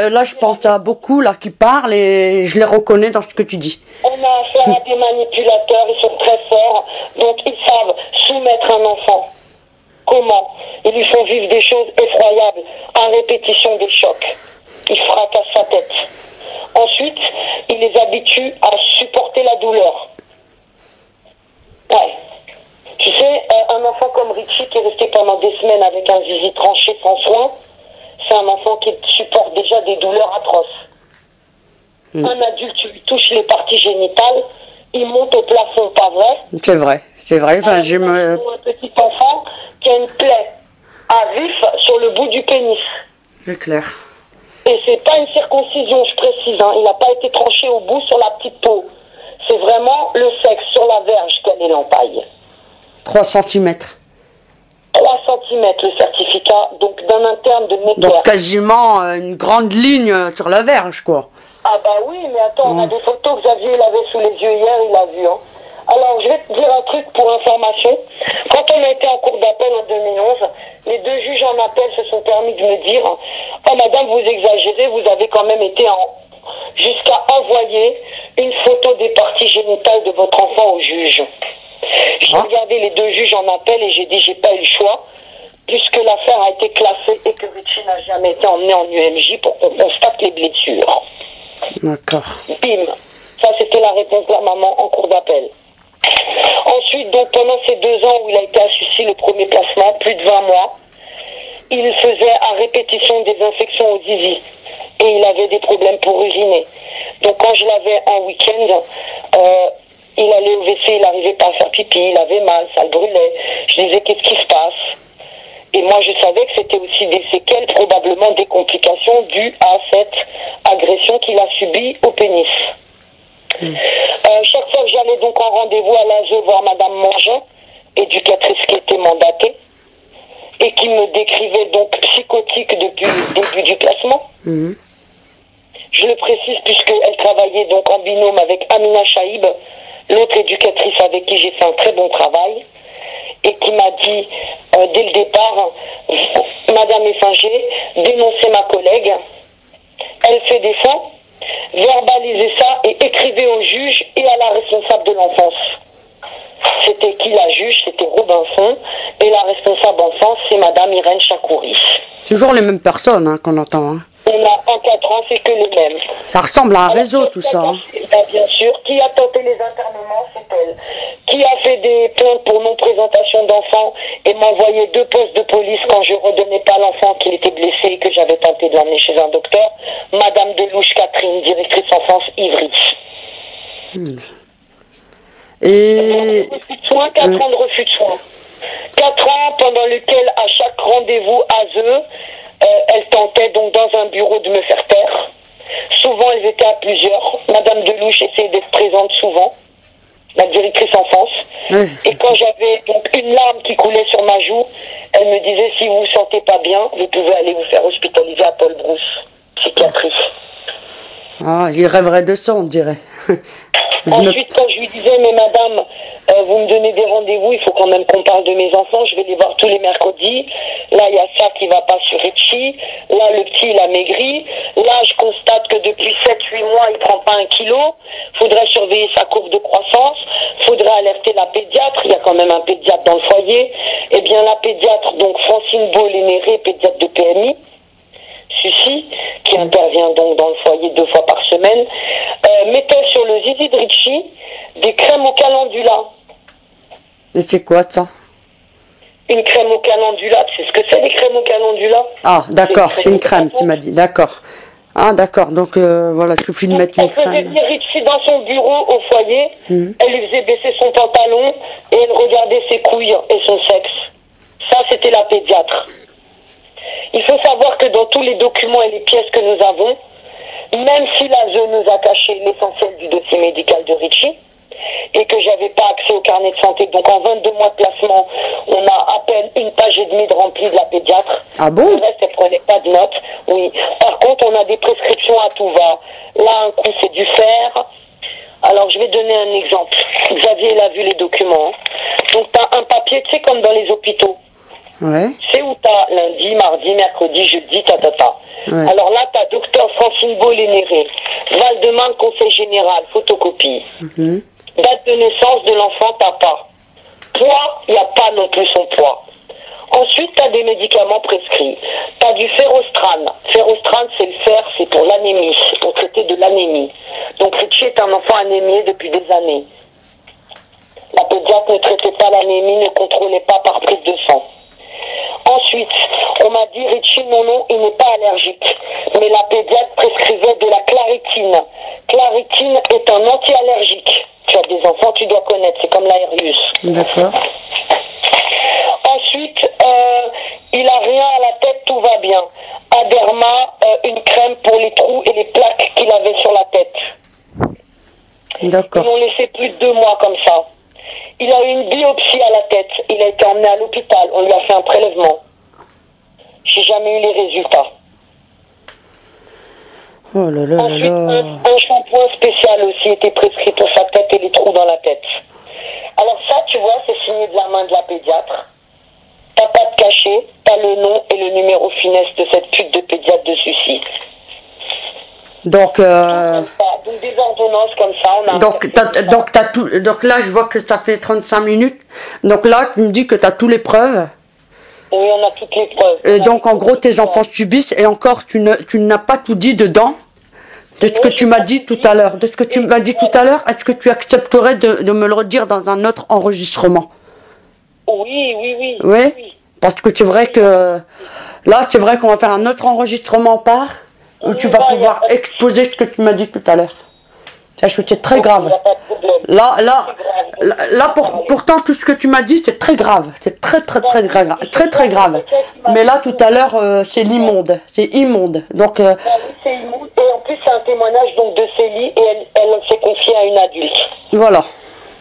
là, je pense à beaucoup là qui parlent et je les reconnais dans ce que tu dis.
On a affaire à des manipulateurs, ils sont très forts, donc ils savent soumettre un enfant. Comment? Ils lui font vivre des choses effroyables, à répétition des chocs. Ils fracassent sa tête. Ensuite, ils les habituent à supporter la douleur. Ouais. Tu sais, un enfant comme Richie qui est resté pendant des semaines avec un zizi tranché sans soin, c'est un enfant qui supporte déjà des douleurs atroces. Un adulte, tu lui touches les parties génitales, il monte au plafond, pas vrai?
C'est vrai, c'est vrai. Enfin,
Un petit enfant qui a une plaie à vif sur le bout du pénis.
C'est clair.
Et c'est pas une circoncision, je précise, hein. Il n'a pas été tranché au bout sur la petite peau. C'est vraiment le sexe sur la verge qu'elle est l'entaille.
3 cm.
3 cm le certificat, donc d'un interne de Necker.
Donc quasiment une grande ligne sur la verge, quoi.
Ah bah oui, mais attends, on a des photos que Xavier il avait sous les yeux hier, il a vu. Hein. Alors, je vais te dire un truc pour information. Quand on a été en cour d'appel en 2011, les 2 juges en appel se sont permis de me dire « Oh madame, vous exagérez, vous avez quand même été jusqu'à envoyer une photo des parties génitales de votre enfant au juge. » J'ai regardé les 2 juges en appel et j'ai dit « J'ai pas eu le choix, puisque l'affaire a été classée et que Richie n'a jamais été emmené en UMJ pour qu'on constate les blessures. »
D'accord.
Bim. Ça, c'était la réponse de la maman en cours d'appel. Ensuite, donc, pendant ces 2 ans où il a été à Sucy, le premier placement, plus de 20 mois, il faisait à répétition des infections au zizi. Et il avait des problèmes pour uriner. Donc, quand je l'avais en week-end, il allait au WC, il n'arrivait pas à faire pipi, il avait mal, ça le brûlait. Je disais, qu'est-ce qui se passe? Et moi, je savais que c'était aussi des séquelles, probablement des complications dues à cette agression qu'il a subie au pénis. Chaque fois que j'allais donc en rendez-vous à l'ASE voir Madame Mangin, éducatrice qui était mandatée, et qui me décrivait donc psychotique depuis le début du placement. Je le précise puisqu'elle travaillait donc en binôme avec Amina Chaïb, l'autre éducatrice avec qui j'ai fait un très bon travail, et qui m'a dit dès le départ, Madame Effinger, dénoncez ma collègue, elle se défend, verbalisez ça et écrivez au juge et à la responsable de l'enfance. C'était qui la juge? C'était Robinson, et la responsable enfance, c'est Madame Irène Chakouri.
Toujours les mêmes personnes hein, qu'on entend. Hein.
On a en 4 ans, c'est que les mêmes.
Ça ressemble à un réseau tout ça. Hein.
Bien sûr. Qui a tenté les internements, c'est elle. Qui a fait des plaintes pour non-présentation d'enfants et m'envoyait 2 postes de police quand je redonnais pas l'enfant qui était blessé et que j'avais tenté de l'emmener chez un docteur? Madame Delouche Catherine, directrice enfance Ivry.
Et...
4 ans de refus de soins. 4 ans pendant lesquels à chaque rendez-vous ASE, elle tentait donc dans un bureau de me faire taire. Souvent elles étaient à plusieurs. Madame Delouche essayait d'être présente souvent, la directrice enfance. Et quand j'avais donc une larme qui coulait sur ma joue, elle me disait, si vous vous sentez pas bien, vous pouvez aller vous faire hospitaliser à Paul Brousse, psychiatrie.
Ah, il rêverait de ça, on dirait.
Ensuite, quand je lui disais, mais madame, vous me donnez des rendez-vous, il faut quand même qu'on parle de mes enfants, je vais les voir tous les mercredis. Là, il y a ça qui va pas sur Richie. Là, le petit, il a maigri. Là, je constate que depuis 7-8 mois, il prend pas 1 kilo. Faudrait surveiller sa courbe de croissance. Faudrait alerter la pédiatre. Il y a quand même un pédiatre dans le foyer. Eh bien, la pédiatre, donc Francine Beau-Lénéré, pédiatre de PMI, Sucy, qui intervient donc dans le foyer 2 fois par semaine, mettait sur le zizi de Richie des crèmes au calendula.
Et c'est quoi ça?
Une crème au calendula, c'est ce que c'est les crèmes au calendula?
Ah, d'accord, c'est une crème, tu m'as dit, d'accord. Ah, d'accord, donc voilà, tu finis de mettre une crème.
Elle faisait venir Richie dans son bureau au foyer, elle lui faisait baisser son pantalon et elle regardait ses couilles et son sexe. Ça, c'était la pédiatre. Il faut savoir que dans tous les documents et les pièces que nous avons, même si l'ASE nous a caché l'essentiel du dossier médical de Richie, et que j'avais pas accès au carnet de santé, donc en 22 mois de placement, on a à peine 1 page et demie de remplie de la pédiatre.
Ah bon?
Le reste, elle prenait pas de notes. Oui. Par contre, on a des prescriptions à tout va. Là, un coup, c'est du fer. Alors, je vais donner un exemple. Xavier, il a vu les documents. Donc, tu as un papier, tu sais, comme dans les hôpitaux.
Ouais.
C'est où tu as lundi, mardi, mercredi, jeudi,
Ouais.
Alors là, tu as docteur Francine Beau-Lénéré, Val-de-Marne, conseil général, photocopie. Date de naissance de l'enfant, t'as pas. Poids, il n'y a pas non plus son poids. Ensuite, tu as des médicaments prescrits. Tu as du ferrostrane. Ferrostrane, c'est le fer, c'est pour l'anémie, c'est pour traiter de l'anémie. Donc Richie est un enfant anémié depuis des années. La pédiatre ne traitait pas l'anémie, ne contrôlait pas par prise de sang. Ensuite, on m'a dit, Richie, non, il n'est pas allergique. Mais la pédiatre prescrivait de la claritine. Claritine est un anti-allergique. Tu as des enfants, tu dois connaître, c'est comme l'Aerius.
D'accord.
Ensuite, il a rien à la tête, tout va bien. Aderma, une crème pour les trous et les plaques qu'il avait sur la tête.
D'accord.
Ils l'ont laissé plus de 2 mois comme ça. Il a eu une biopsie à la tête. Il a été emmené à l'hôpital. On lui a fait un prélèvement. J'ai jamais eu les résultats.
Oh là là
Ensuite,
là là.
un shampoing spécial aussi était prescrit pour sa tête et les trous dans la tête. Alors ça, tu vois, c'est signé de la main de la pédiatre. T'as pas de cachet, t'as le nom et le numéro finesse de cette pute de pédiatre de Sucy.
Donc,
Donc des ordonnances comme ça, on a...
t'as tout. Donc là, je vois que ça fait 35 minutes. Donc là, tu me dis que tu as toutes les preuves.
Oui, on a toutes les preuves.
Et donc, en gros, tes enfants subissent. Et encore, tu n'as pas tout dit dedans. De ce que tu m'as dit tout à l'heure. De ce que tu m'as dit tout à l'heure, est-ce que tu accepterais de me le redire dans un autre enregistrement?
Oui, oui, oui.
Oui?
Oui.
Parce que c'est vrai que là, c'est vrai qu'on va faire un autre enregistrement part où tu vas pouvoir exposer ce que tu m'as dit tout à l'heure. C'est très grave.
Il n'y a pas de problème.
Là, pourtant, tout ce que tu m'as dit, c'est très grave. C'est très grave. Très grave. Mais là, tout à l'heure, c'est l'immonde. C'est immonde. Donc,
Oui, c'est immonde. Et en plus, c'est un témoignage donc, de Célie et elle s'est confiée à une adulte.
voilà.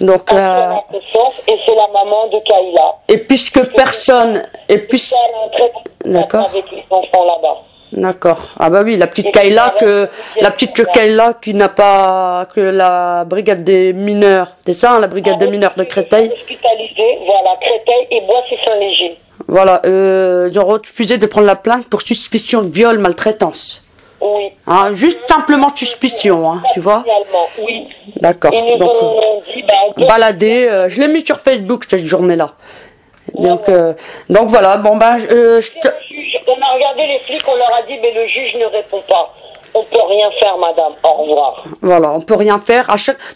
Donc,
Et c'est la maman de Kayla.
et puisque personne... Et puis...
Elle a un très bon contact
D'accord.
avec les enfants là-bas.
D'accord. Ah bah oui, la petite Kayla qui n'a pas que la brigade des mineurs. C'est ça, hein, la brigade des mineurs de Créteil.
Hospitalisée, voilà, Créteil et Boissy-Saint-Léger.
Voilà, ils ont refusé de prendre la plainte pour suspicion de viol, maltraitance.
Oui.
Hein, juste simplement suspicion, hein, tu vois.
Finalement, oui.
D'accord.
Ils nous
Donc,
ont dit, on peut...
balader, je l'ai mis sur Facebook cette journée-là. Donc voilà, bon ben,
Le juge, on a regardé les flics, on leur a dit, mais le juge ne répond pas. On peut rien faire, madame. Au revoir.
voilà, on peut rien faire.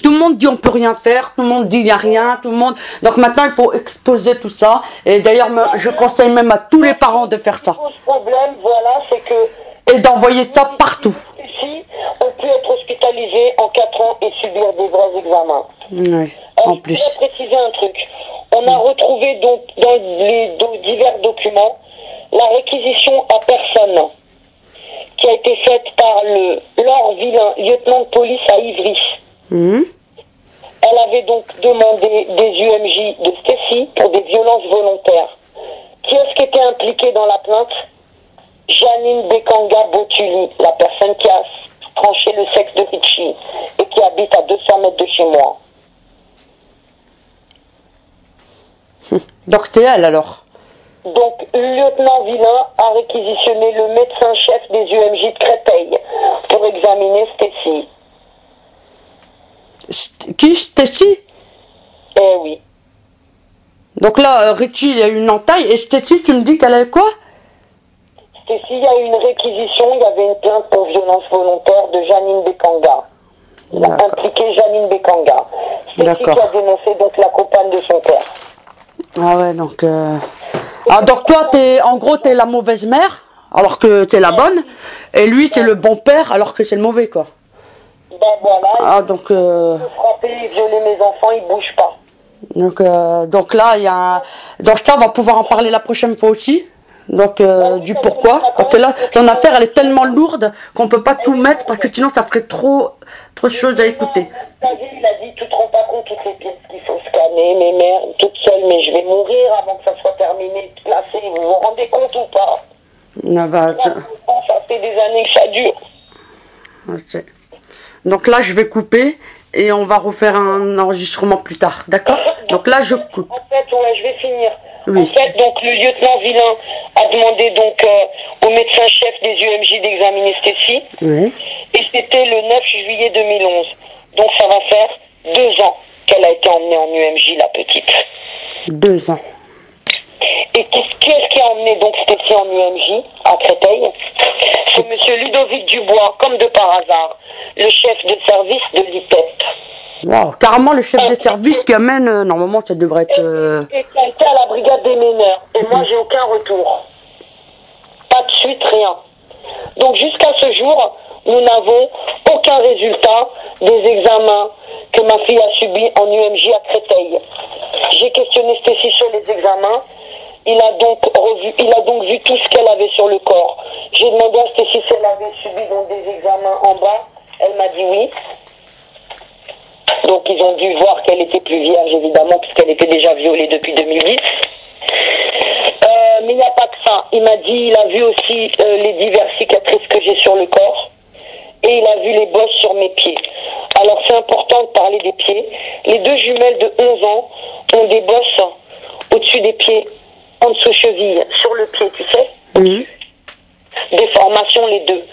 Tout le monde dit on peut rien faire, tout le monde dit il y a rien, tout le monde. Donc maintenant il faut exposer tout ça. Et d'ailleurs, je conseille même à tous les parents de faire ça.
Le problème, voilà, c'est que
Et d'envoyer ça partout.
ici, on peut être hospitalisé en 4 ans et subir des vrais examens.
Oui, en plus.
Je voudrais préciser un truc. On a retrouvé donc dans les divers documents la réquisition à personne qui a été faite par le Laure Villain, lieutenant de police à Ivry. Elle avait donc demandé des UMJ de Stécie pour des violences volontaires. Qui est-ce qui était impliqué dans la plainte? Janine Bekanga Botuli, la personne qui a tranché le sexe de Richie et qui habite à 200 mètres de chez moi.
Donc c'est elle alors.
Donc, le lieutenant Villain a réquisitionné le médecin-chef des UMJ de Créteil pour examiner Stécie.
Qui, Stécie?
Eh oui.
Donc là, Richie, il a eu une entaille. Et Stécie, tu me dis qu'elle a quoi?
Stécie, il y a eu une réquisition, il y avait une plainte pour violence volontaire de Janine Bekanga. Il a impliqué Janine Bekanga. Stécie qui a dénoncé donc la compagne de son père.
Ah ouais, donc... Ah, donc toi, en gros, t'es la mauvaise mère, alors que t'es la bonne. Et lui, c'est le bon père, alors que c'est le mauvais, quoi.
Ben voilà.
Ah, donc...
frapper et violer mes enfants, ils bougent pas.
Donc là, il y a... Donc ça, on va pouvoir en parler la prochaine fois aussi. Donc, du pourquoi. Parce que là, ton affaire, elle est tellement lourde qu'on peut pas tout mettre, parce que sinon, ça ferait trop de choses à écouter.
Il a dit, tu te rends pas compte toutes les pièces qu'il faut scanner, mes mères, toute seule, mais je vais mourir avant que ça soit terminé, classé. Vous vous rendez compte ou pas? Ça fait des années que ça dure.
Okay. Donc là, je vais couper et on va refaire un enregistrement plus tard, d'accord? Donc là, je coupe.
En fait, ouais, je vais finir.
Oui.
En fait, donc, le lieutenant Villain a demandé donc au médecin-chef des UMJ d'examiner Stécie.
Oui.
Et c'était le 9 juillet 2011. Donc ça va faire 2 ans qu'elle a été emmenée en UMJ, la petite.
2 ans.
Et qui est-ce qui a emmené donc Stécie en UMJ à Créteil? C'est monsieur Ludovic Dubois, comme de par hasard, le chef de service de l'ITEP.
Wow, carrément le chef de service qui amène, normalement ça devrait être...
Et qui a été à la brigade des mineurs. Et moi j'ai aucun retour. Pas de suite, rien. Donc jusqu'à ce jour, nous n'avons aucun résultat des examens que ma fille a subis en UMJ à Créteil. J'ai questionné Stécie sur les examens. Il a donc vu tout ce qu'elle avait sur le corps. J'ai demandé à Stécie si elle avait subi donc des examens en bas. Elle m'a dit oui. Donc ils ont dû voir qu'elle était plus vierge évidemment puisqu'elle était déjà violée depuis 2010. Mais il n'y a pas que ça. Il m'a dit, il a vu aussi les diverses cicatrices que j'ai sur le corps. Et il a vu les bosses sur mes pieds. Alors c'est important de parler des pieds. Les 2 jumelles de 11 ans ont des bosses au-dessus des pieds, en dessous cheville, sur le pied, tu sais.
Oui.
Déformation les 2.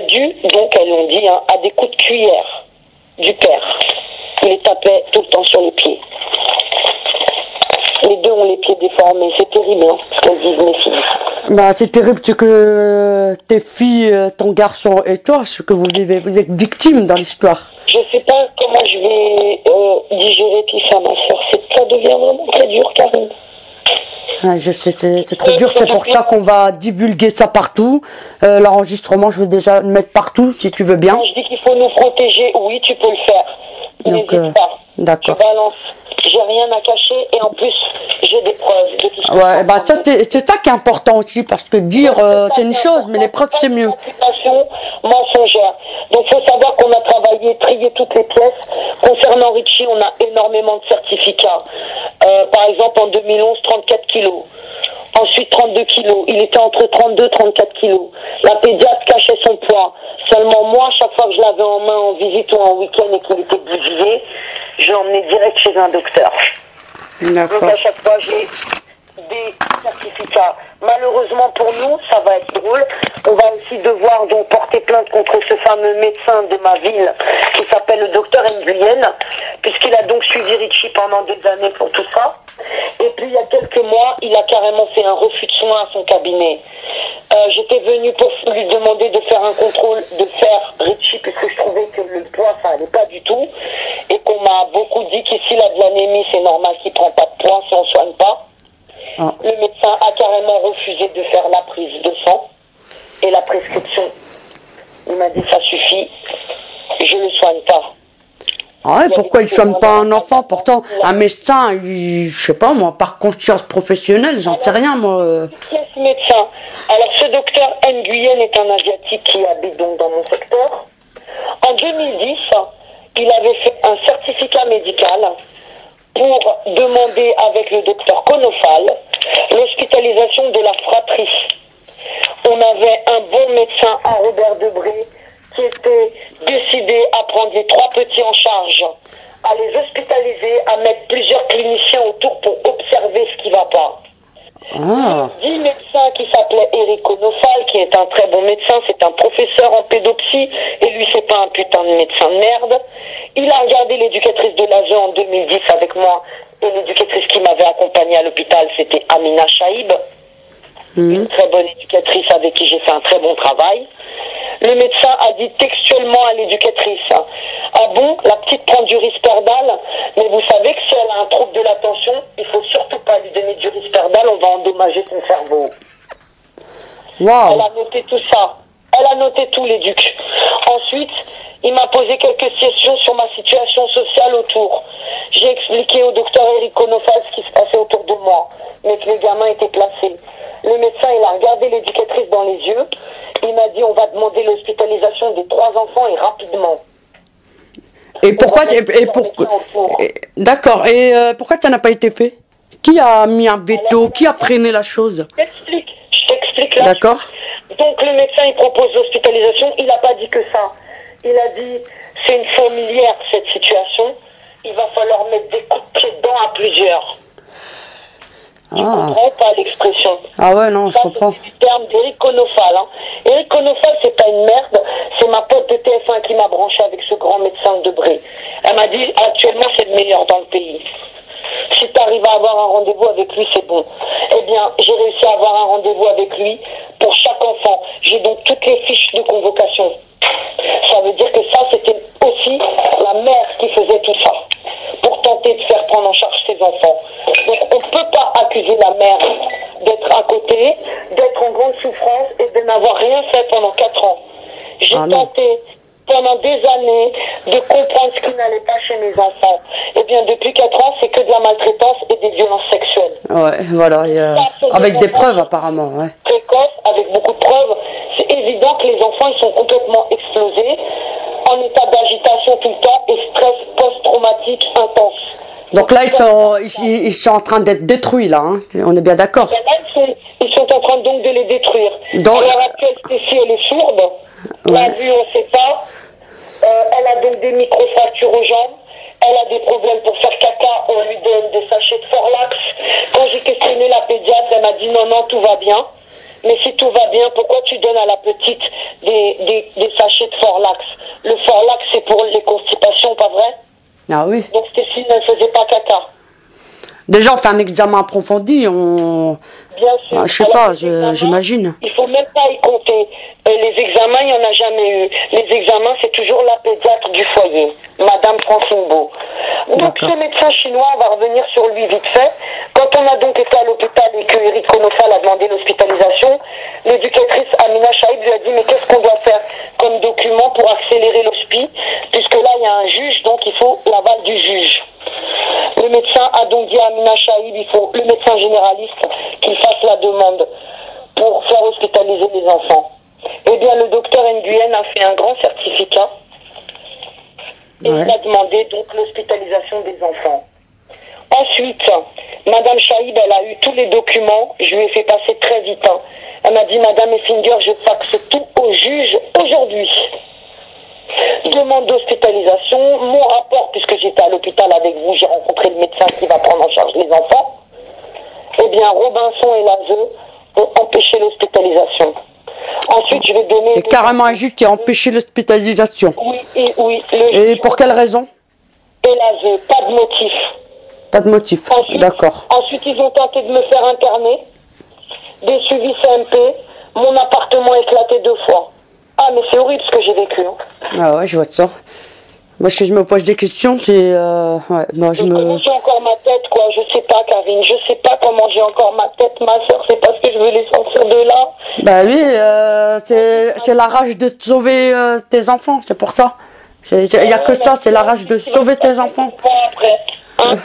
Dues, donc elles l'ont dit, à des coups de cuillère du père. Il les tapait tout le temps sur les pieds. Les 2 ont les pieds déformés. C'est terrible, hein, ce qu'elles disent mes filles.
Bah, c'est terrible ce que tes filles, ton garçon et toi, ce que vous vivez. Vous êtes victime dans l'histoire.
Je sais pas comment je vais digérer tout ça, ma soeur. Ça devient vraiment très dur, Karine.
Ouais, je sais, c'est trop dur. C'est pour ça qu'on va divulguer ça partout. L'enregistrement, je vais déjà le mettre partout, si tu veux bien.
Quand je dis qu'il faut nous protéger, oui, tu peux le faire.
Donc,
N'hésite pas.
d'accord.
Tu balances. J'ai rien à cacher et en plus, j'ai des preuves de tout ça.
Ouais, bah ça, c'est ça qui est important aussi, parce que dire, c'est une chose, mais les preuves, c'est mieux.
Mensongère. Donc, il faut savoir qu'on a travaillé, trié toutes les pièces. Concernant Richie, on a énormément de certificats. Par exemple, en 2011, 34 kilos. Ensuite, 32 kilos. Il était entre 32 et 34 kilos. La pédiatre cachait son poids. Seulement moi, chaque fois que je l'avais en main en visite ou en week-end et qu'il était bousillé, je l'emmenais direct chez un docteur. Donc à chaque fois, j'ai des certificats. Malheureusement pour nous, ça va être drôle. On va aussi devoir donc porter plainte contre ce fameux médecin de ma ville qui s'appelle le docteur Nguyen, puisqu'il a donc suivi Richie pendant des années pour tout ça. Et puis il y a quelques mois, il a carrément fait un refus de soins à son cabinet. J'étais venue pour lui demander de faire un contrôle de fer Richie, puisque je trouvais que le poids, ça allait pas du tout. Et qu'on m'a beaucoup dit qu'ici, a de l'anémie, c'est normal qu'il prend pas de poids si on soigne pas. Ah. Le médecin a carrément refusé de faire la prise de sang et la prescription. Il m'a dit ça suffit, je ne le soigne pas.
Ah ouais, pourquoi il ne soigne pas un enfant? Pourtant, un médecin, je sais pas moi, par conscience professionnelle, j'en sais rien moi.
Qui est ce médecin? Alors ce docteur Nguyen est un asiatique qui habite donc dans mon secteur. En 2010, il avait fait un certificat médical pour demander avec le docteur Konofal l'hospitalisation de la fratrie. On avait un bon médecin à Robert Debré qui était décidé à prendre les 3 petits en charge, à les hospitaliser, à mettre plusieurs cliniciens autour pour observer ce qui ne va pas. Ah. 10 médecins qui s'appelait Eric Konofal, qui est un très bon médecin, c'est un professeur en pédopsie, et lui c'est pas un putain de médecin de merde. Il a regardé l'éducatrice de l'ASE en 2010 avec moi, et l'éducatrice qui m'avait accompagnée à l'hôpital c'était Amina Chaïb, une très bonne éducatrice avec qui j'ai fait un très bon travail. Le médecin a dit textuellement à l'éducatrice, ah bon, la petite prend du Risperdal, mais vous savez que si elle a un trouble de l'attention, il faut surtout pas lui donner du Risperdal, on va endommager son cerveau. Wow. Elle a noté tout ça. Elle a noté tout, l'éduc. Ensuite, il m'a posé quelques questions sur ma situation sociale autour. J'ai expliqué au docteur Eric Konofal ce qui se passait autour de moi, mais que les gamins étaient placés. Le médecin, il a regardé l'éducatrice dans les yeux. Il m'a dit, on va demander l'hospitalisation des 3 enfants et rapidement.
Et pourquoi D'accord. Et pourquoi ça n'a pas été fait? Qui a mis un veto? Qui a freiné la chose?
Je t'explique là.
D'accord.
Donc le médecin, il propose l'hospitalisation. Il n'a pas dit que ça. Il a dit, c'est une fourmilière cette situation. Il va falloir mettre des coups de pied dedans à plusieurs. Tu comprends pas l'expression?
Ah ouais, non, je comprends.
C'est le terme d'Eric Konofal. Hein. Eric Konofal, c'est pas une merde, c'est ma pote de TF1 qui m'a branché avec ce grand médecin de Debré. Elle m'a dit, actuellement, c'est le meilleur dans le pays. Si tu arrives à avoir un rendez-vous avec lui, c'est bon. Eh bien, j'ai réussi à avoir un rendez-vous avec lui pour chaque enfant. J'ai donc toutes les fiches de convocation. Ça veut dire que ça, c'était aussi la mère qui faisait tout ça, pour tenter de faire prendre en charge ses enfants. Donc on ne peut pas accuser la mère d'être à côté, d'être en grande souffrance et de n'avoir rien fait pendant 4 ans. J'ai tenté pendant des années de comprendre ce qui n'allait pas chez mes enfants. Eh bien depuis 4 ans, c'est que de la maltraitance et des violences sexuelles.
Ouais, voilà, avec des preuves apparemment. Ouais.
Précoce, avec beaucoup de preuves. C'est évident que les enfants, ils sont complètement explosés, en état d'agitation tout le temps et stress post-traumatique intense.
Donc là, ils sont en train d'être détruits, là, hein. On est bien d'accord.
Ils sont en train donc de les détruire. Donc, à l'heure actuelle, Stécie, elle est sourde. Ouais. La vue, on ne sait pas. Elle a donc des micro-fractures aux jambes. Elle a des problèmes pour faire caca. On lui donne des sachets de Forlax. Quand j'ai questionné la pédiatre, elle m'a dit non, non, tout va bien. Mais si tout va bien, pourquoi tu donnes à la petite des sachets de Forlax? Le Forlax, c'est pour les constipations, pas vrai?
Ah oui.
Donc Stécie ne faisait pas caca.
Déjà, on fait un examen approfondi, on...
Bien sûr.
Je sais pas, j'imagine.
Il faut même pas y compter. Les examens, il n'y en a jamais eu. Les examens, c'est toujours la pédiatre du foyer, Madame Francine Beau. Donc ce médecin chinois, on va revenir sur lui vite fait. Quand on a donc été à l'hôpital et que Eric Conofal a demandé l'hospitalisation, l'éducatrice Amina Chaïb lui a dit mais qu'est-ce qu'on doit faire comme document pour accélérer l'hospi, puisque là il y a un juge, donc il faut l'aval du juge. Le médecin a donc dit à Amina Chaïb, il faut le médecin généraliste qu'il fasse la demande pour faire hospitaliser les enfants. Eh bien, le docteur Nguyen a fait un grand certificat et il a demandé donc l'hospitalisation des enfants. Ensuite, Madame Chaïb, elle a eu tous les documents, je lui ai fait passer très vite. Elle m'a dit, Madame Effinger, je faxe tout au juge aujourd'hui. Demande d'hospitalisation, mon rapport, puisque j'étais à l'hôpital avec vous, j'ai rencontré le médecin qui va prendre en charge les enfants. Eh bien, Robinson et Lazeux ont empêché l'hospitalisation. Ensuite, je vais donner...
C'est carrément un juge qui a empêché l'hospitalisation.
Oui, oui.
Et pour quelle raison?
Et Lazeux, pas de motif.
Pas de motif, d'accord.
Ensuite, ils ont tenté de me faire interner. Des suivis CMP. Mon appartement éclaté 2 fois. Ah, mais c'est horrible ce que j'ai vécu.
Ah ouais, je vois de ça. Moi, si je me pose des questions, c'est... ouais, moi,
Comment j'ai encore ma tête, quoi. Je sais pas, Karine. Je sais pas comment j'ai encore ma tête, ma soeur. C'est parce que je veux les sortir de là.
Bah oui, c'est la rage de te sauver tes enfants, c'est pour ça. Il n'y a que ça, c'est la rage de sauver tes enfants.
Après, hein,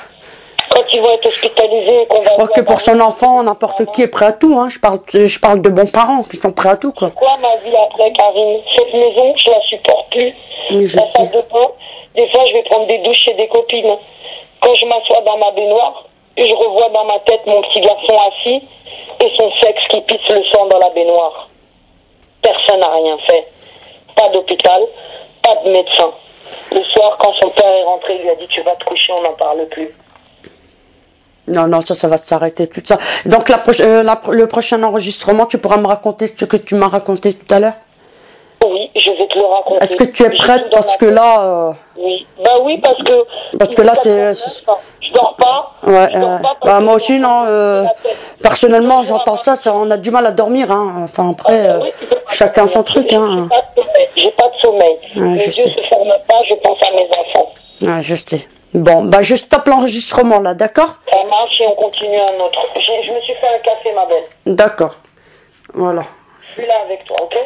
quand ils vont être hospitalisés, qu'on va...
Je crois que pour son enfant, n'importe qui est prêt à tout. Hein. Je parle de bons parents qui sont prêts à tout, quoi.
C'est quoi ma vie après, Karine? Cette maison, je la supporte plus.
Oui, je
la salle
sais.
de bain, des fois, je vais prendre des douches chez des copines. Quand je m'assois dans ma baignoire, je revois dans ma tête mon petit garçon assis et son sexe qui pisse le sang dans la baignoire. Personne n'a rien fait. Pas d'hôpital, pas de médecin. Le soir, quand son père est rentré, il lui a dit « Tu vas te coucher, on n'en parle plus ».
Non, non, ça va s'arrêter, tout ça. Donc, le prochain enregistrement, tu pourras me raconter ce que tu m'as raconté tout à l'heure?
Oui, je vais te le raconter.
Est-ce que tu es prête? Parce que là...
Oui, bah oui, parce que
là, c'est...
Je dors pas.
Ouais, bah moi aussi, non. Personnellement, j'entends ça, on a du mal à dormir. Hein. Enfin, après, chacun son truc. Hein.
J'ai pas de sommeil.
Ouais,
Mes yeux se ferment pas, je pense à mes enfants.
Ouais, je sais. Bon, bah je stoppe l'enregistrement là, d'accord?
Ça marche et on continue un autre. Je me suis fait un café, ma belle.
D'accord. Voilà.
Je suis là avec toi, ok?